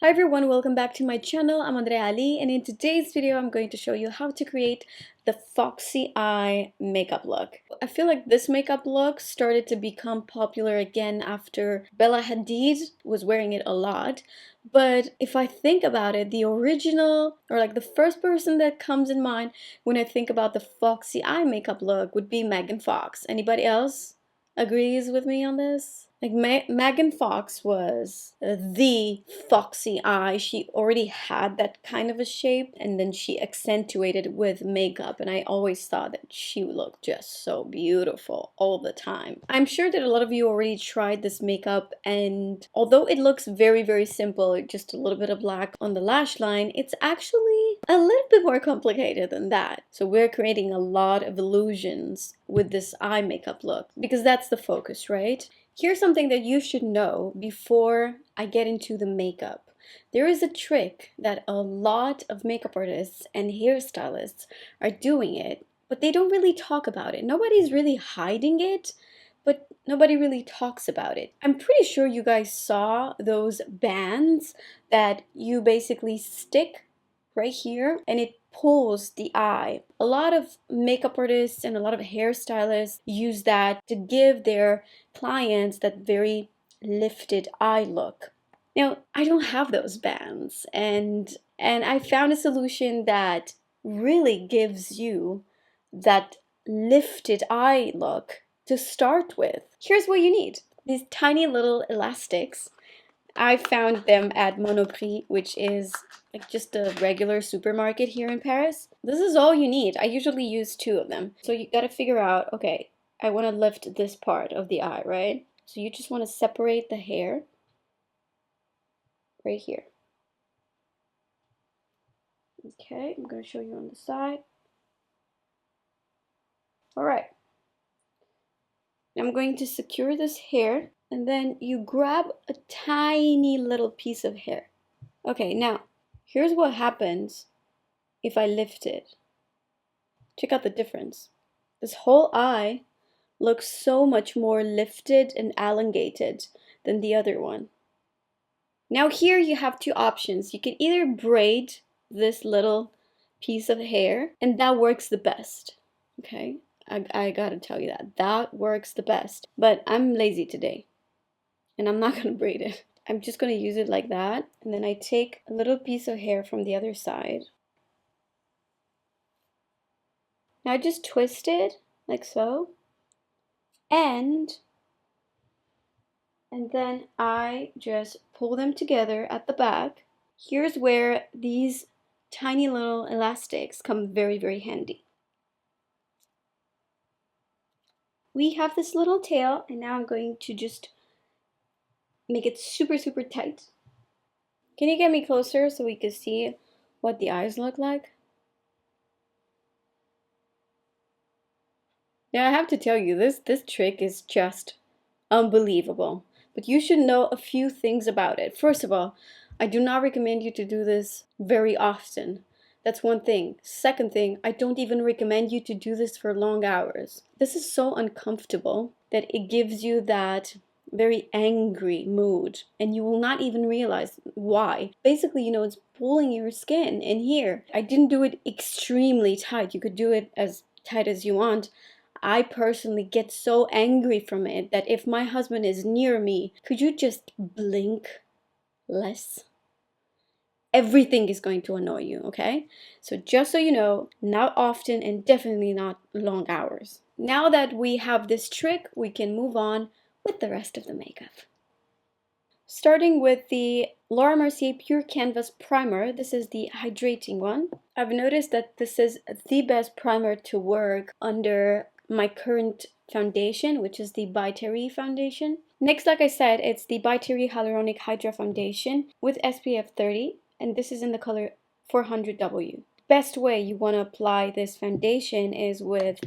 Hi everyone, welcome back to my channel. I'm Andreea, and in today's video I'm going to show you how to create the Foxy Eye makeup look. I feel like this makeup look started to become popular again after Bella Hadid was wearing it a lot. But if I think about it, the original, or like the first person that comes in mind when I think about the Foxy Eye makeup look would be Megan Fox. Anybody else agrees with me on this? Like Megan Fox was the foxy eye. She already had that kind of a shape, and then she accentuated it with makeup, and I always thought that she looked just so beautiful all the time. I'm sure that a lot of you already tried this makeup, and although it looks very simple, just a little bit of black on the lash line, it's actually a little bit more complicated than that. So we're creating a lot of illusions with this eye makeup look because that's the focus, right? Here's something that you should know before I get into the makeup. There is a trick that a lot of makeup artists and hairstylists are doing it, but they don't really talk about it. Nobody's really hiding it, but nobody really talks about it. I'm pretty sure you guys saw those bands that you basically stick right here and it pulls the eye. A lot of makeup artists and a lot of hairstylists use that to give their clients that very lifted eye look. Now, I don't have those bands, and I found a solution that really gives you that lifted eye look to start with. Here's what you need. These tiny little elastics. I found them at Monoprix, which is like just a regular supermarket here in Paris. This is all you need. I usually use two of them. So you gotta figure out, okay, I wanna lift this part of the eye, right? So you just wanna separate the hair right here. Okay, I'm gonna show you on the side. All right. I'm going to secure this hair, and then you grab a tiny little piece of hair. Okay, now, here's what happens if I lift it. Check out the difference. This whole eye looks so much more lifted and elongated than the other one. Now here you have two options. You can either braid this little piece of hair, and that works the best. Okay, I gotta tell you that works the best. But I'm lazy today, and I'm not gonna braid it. I'm just gonna use it like that, and then I take a little piece of hair from the other side. Now I just twist it like so, and then I just pull them together at the back. Here's where these tiny little elastics come very handy. We have this little tail, and now I'm going to just make it super tight. Can you get me closer so we can see what the eyes look like? Now I have to tell you, this trick is just unbelievable. But you should know a few things about it. First of all, I do not recommend you to do this very often. That's one thing. Second thing, I don't even recommend you to do this for long hours. This is so uncomfortable that it gives you that very angry mood, and you will not even realize why. Basically, it's pulling your skin in here. I didn't do it extremely tight. You could do it as tight as you want. I personally get so angry from it that if my husband is near me, could you just blink less? Everything is going to annoy you, okay? So just so you know, not often and definitely not long hours. Now that we have this trick, we can move on with the rest of the makeup. Starting with the Laura Mercier Pure Canvas Primer, this is the hydrating one. I've noticed that this is the best primer to work under my current foundation, which is the By Terry foundation. Next, like I said, it's the By Terry Hyaluronic Hydra Foundation with SPF 30, and this is in the color 400W. Best way you want to apply this foundation is with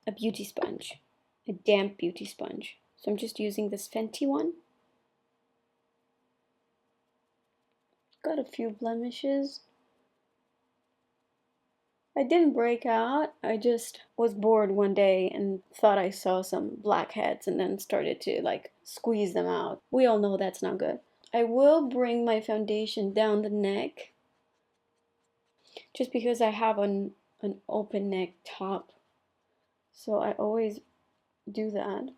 a beauty sponge, a damp beauty sponge. So I'm just using this Fenty one. Got a few blemishes. I didn't break out. I just was bored one day and thought I saw some blackheads and then started to like squeeze them out. We all know that's not good. I will bring my foundation down the neck just because I have an open neck top. So I always do that.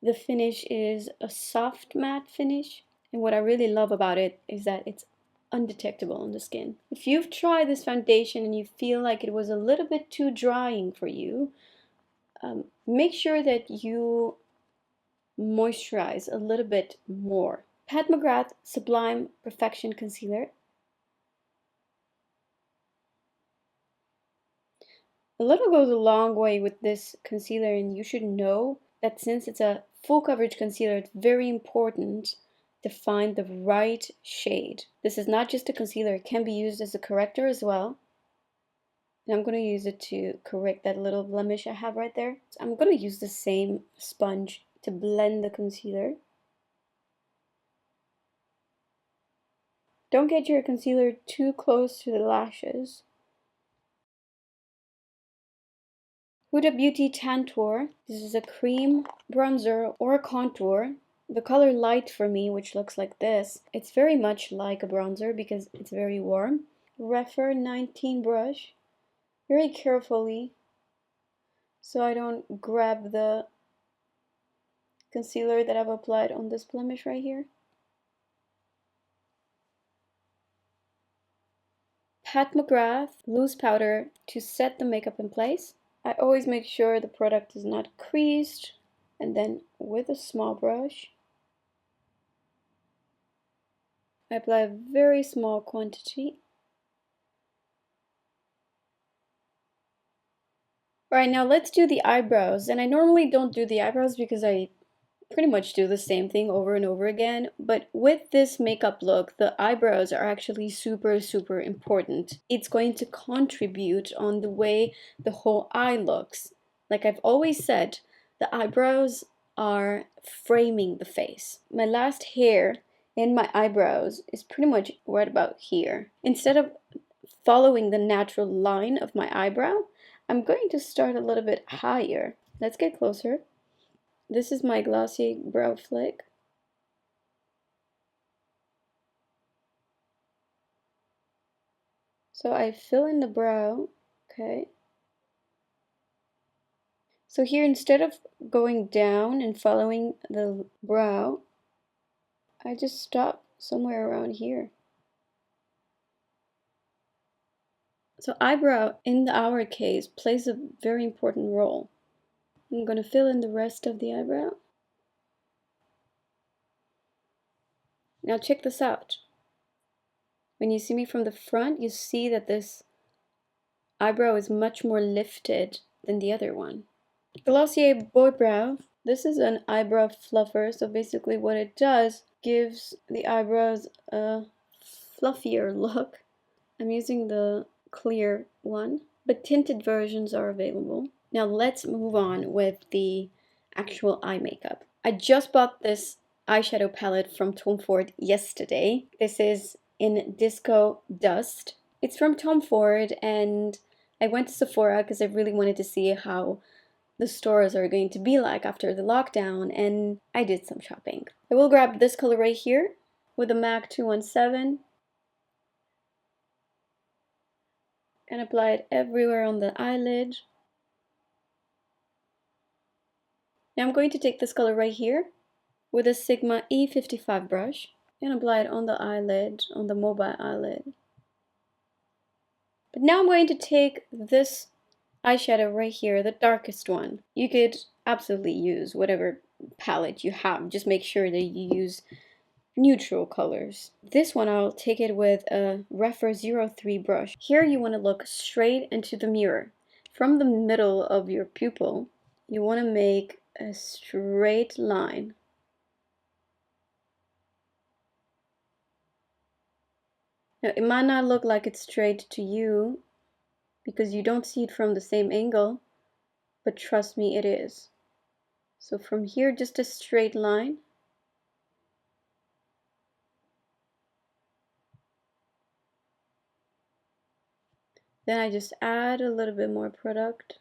The finish is a soft matte finish. And what I really love about it is that it's undetectable on the skin. If you've tried this foundation and you feel like it was a little bit too drying for you, make sure that you moisturize a little bit more. Pat McGrath Sublime Perfection Concealer. A little goes a long way with this concealer, and you should know that since it's a full coverage concealer, it's very important to find the right shade. This is not just a concealer, it can be used as a corrector as well. And I'm going to use it to correct that little blemish I have right there. So I'm going to use the same sponge to blend the concealer. Don't get your concealer too close to the lashes. Huda Beauty Tantour. This is a cream bronzer or a contour. The color Light for me, which looks like this, it's very much like a bronzer because it's very warm. Refer 19 brush. Very carefully so I don't grab the concealer that I've applied on this blemish right here. Pat McGrath loose powder to set the makeup in place. I always make sure the product is not creased, and then with a small brush I apply a very small quantity. Alright, now let's do the eyebrows. And I normally don't do the eyebrows because I pretty much do the same thing over and over again. But with this makeup look, the eyebrows are actually super, super important. It's going to contribute on the way the whole eye looks. Like I've always said, the eyebrows are framing the face. My last hair in my eyebrows is pretty much right about here. Instead of following the natural line of my eyebrow, I'm going to start a little bit higher. Let's get closer. This is my Glossier Brow Flick. So I fill in the brow, okay. So here, instead of going down and following the brow, I just stop somewhere around here. So eyebrow, in our case, plays a very important role. I'm going to fill in the rest of the eyebrow. Now check this out. When you see me from the front, you see that this eyebrow is much more lifted than the other one. Glossier Boy Brow. This is an eyebrow fluffer, so basically what it does gives the eyebrows a fluffier look. I'm using the clear one, but tinted versions are available. Now let's move on with the actual eye makeup. I just bought this eyeshadow palette from Tom Ford yesterday. This is in Disco Dust. It's from Tom Ford, and I went to Sephora because I really wanted to see how the stores are going to be like after the lockdown, and I did some shopping. I will grab this color right here with the MAC 217 and apply it everywhere on the eyelid. Now I'm going to take this color right here with a Sigma E55 brush and apply it on the eyelid, on the mobile eyelid. But now I'm going to take this eyeshadow right here, the darkest one. You could absolutely use whatever palette you have. Just make sure that you use neutral colors. This one I'll take it with a Refer 03 brush. Here you want to look straight into the mirror. From the middle of your pupil, you want to make a straight line. Now it might not look like it's straight to you because you don't see it from the same angle, but trust me, it is. So from here, just a straight line. Then I just add a little bit more product.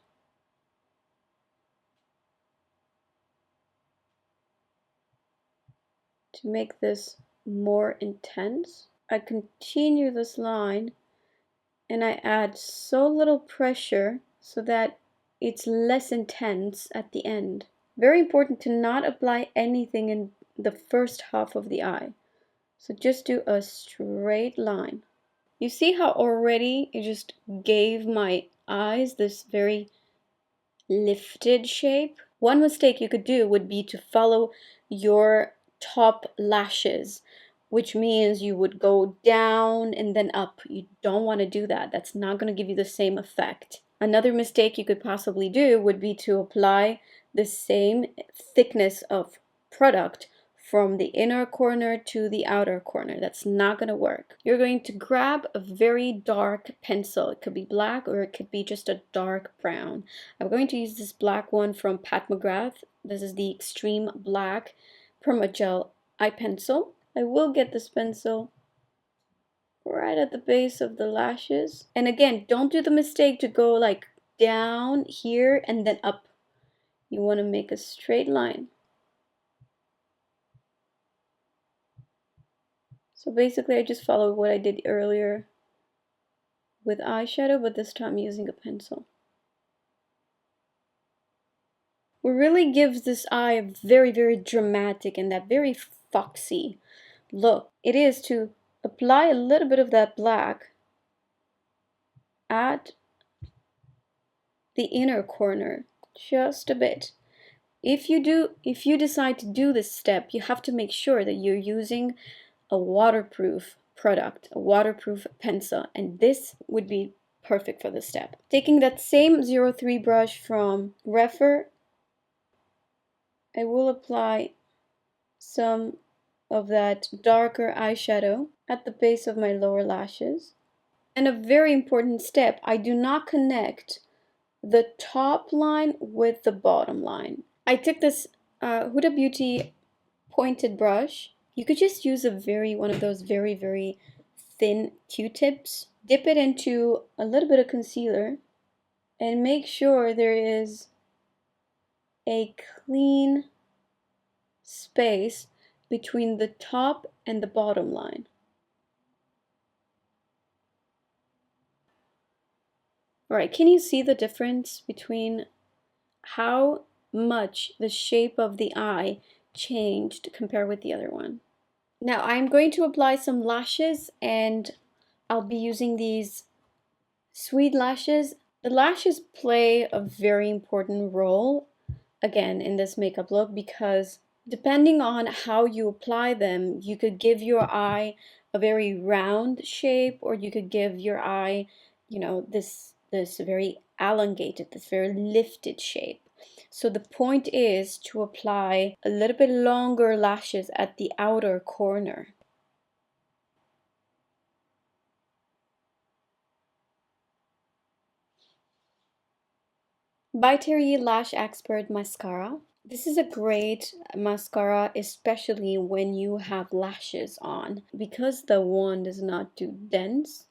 To make this more intense. I continue this line and I add so little pressure so that it's less intense at the end. Very important to not apply anything in the first half of the eye. So just do a straight line. You see how already it just gave my eyes this very lifted shape? One mistake you could do would be to follow your top lashes, which means you would go down and then up. You don't want to do that. That's not going to give you the same effect. Another mistake you could possibly do would be to apply the same thickness of product from the inner corner to the outer corner. That's not going to work. You're going to grab a very dark pencil. It could be black or it could be just a dark brown. I'm going to use this black one from Pat McGrath. This is the Extreme Black Permagel eye pencil. I will get this pencil right at the base of the lashes. And again, don't do the mistake to go like down here and then up. You want to make a straight line. So basically I just followed what I did earlier with eyeshadow, but this time using a pencil. What really gives this eye a very, very dramatic and that very foxy look, it is to apply a little bit of that black at the inner corner, just a bit. If you decide to do this step, you have to make sure that you're using a waterproof product, a waterproof pencil, and this would be perfect for this step. Taking that same 03 brush from Refer, I will apply some of that darker eyeshadow at the base of my lower lashes. And a very important step, I do not connect the top line with the bottom line. I took this Huda Beauty pointed brush. You could just use one of those very, very thin Q-tips. Dip it into a little bit of concealer and make sure there is a clean space between the top and the bottom line. All right, can you see the difference between how much the shape of the eye changed compared with the other one? Now I'm going to apply some lashes and I'll be using these Sweet lashes. The lashes play a very important role again in this makeup look because depending on how you apply them, you could give your eye a very round shape or you could give your eye, this very elongated, this very lifted shape. So the point is to apply a little bit longer lashes at the outer corner. By Terry Lash Expert Mascara. This is a great mascara, especially when you have lashes on, because the wand is not too dense.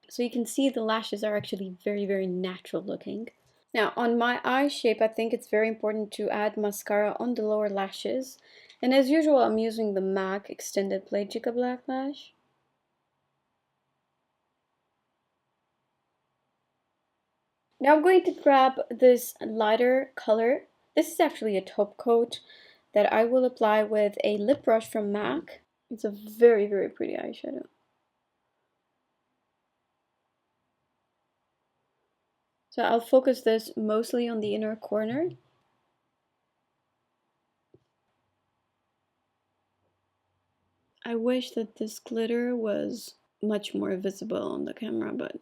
So you can see the lashes are actually very, very natural looking. Now on my eye shape, I think it's very important to add mascara on the lower lashes. And as usual, I'm using the MAC Extended Play Chica Black Lash. Now I'm going to grab this lighter color. This is actually a top coat that I will apply with a lip brush from MAC. It's a very, very pretty eyeshadow. So I'll focus this mostly on the inner corner. I wish that this glitter was much more visible on the camera, but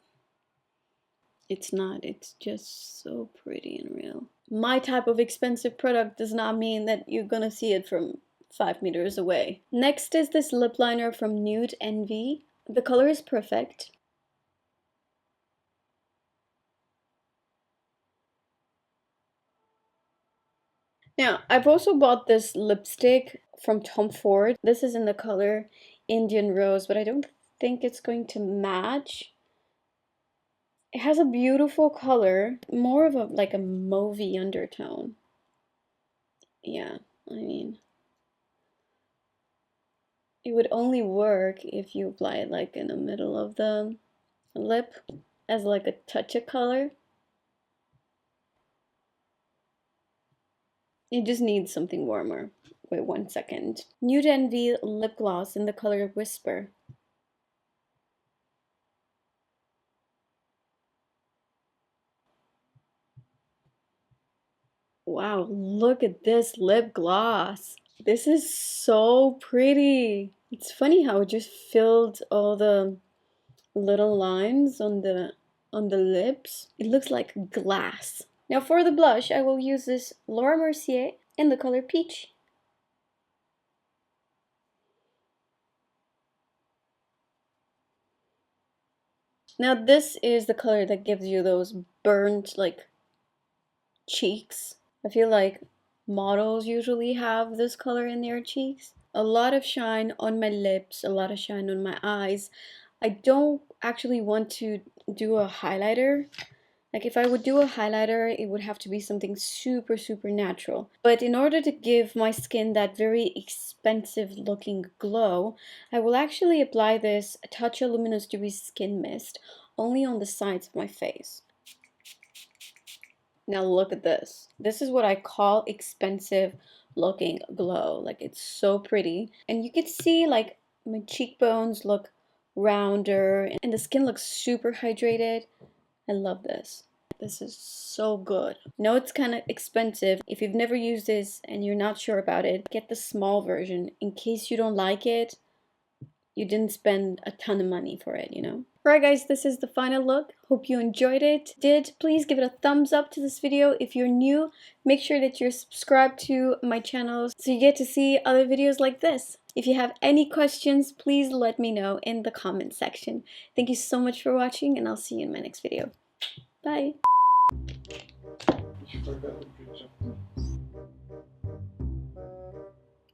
it's not. It's just so pretty and real. My type of expensive product does not mean that you're gonna see it from 5 meters away. Next is this lip liner from Nude Envy. The color is perfect. Now, I've also bought this lipstick from Tom Ford. This is in the color Indian Rose, but I don't think it's going to match. It has a beautiful color, more of a like a mauvey undertone. Yeah, I mean, It would only work if you apply it like in the middle of the lip as like a touch of color. You just need something warmer. Wait 1 second. Nude Envy lip gloss in the color Whisper. Wow, look at this lip gloss. This is so pretty. It's funny how it just filled all the little lines on the lips. It looks like glass. Now for the blush, I will use this Laura Mercier in the color Peach. Now this is the color that gives you those burnt like cheeks. I feel like models usually have this color in their cheeks. A lot of shine on my lips, a lot of shine on my eyes. I don't actually want to do a highlighter. Like if I would do a highlighter, it would have to be something super, super natural. But in order to give my skin that very expensive looking glow, I will actually apply this Tatcha Luminous Dewy Skin Mist only on the sides of my face. Now look at this. This is what I call expensive looking glow. Like it's so pretty. And you can see like my cheekbones look rounder and the skin looks super hydrated. I love this. This is so good. I know it's kind of expensive. If you've never used this and you're not sure about it, get the small version in case you don't like it. You didn't spend a ton of money for it, you know? Alright guys, this is the final look. Hope you enjoyed it. Please give it a thumbs up to this video. If you're new, make sure that you're subscribed to my channel so you get to see other videos like this. If you have any questions, please let me know in the comment section. Thank you so much for watching and I'll see you in my next video. Bye!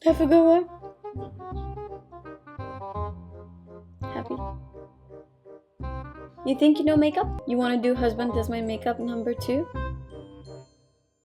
Have a good one. Happy. You think you know makeup? You want to do husband does my makeup number 2?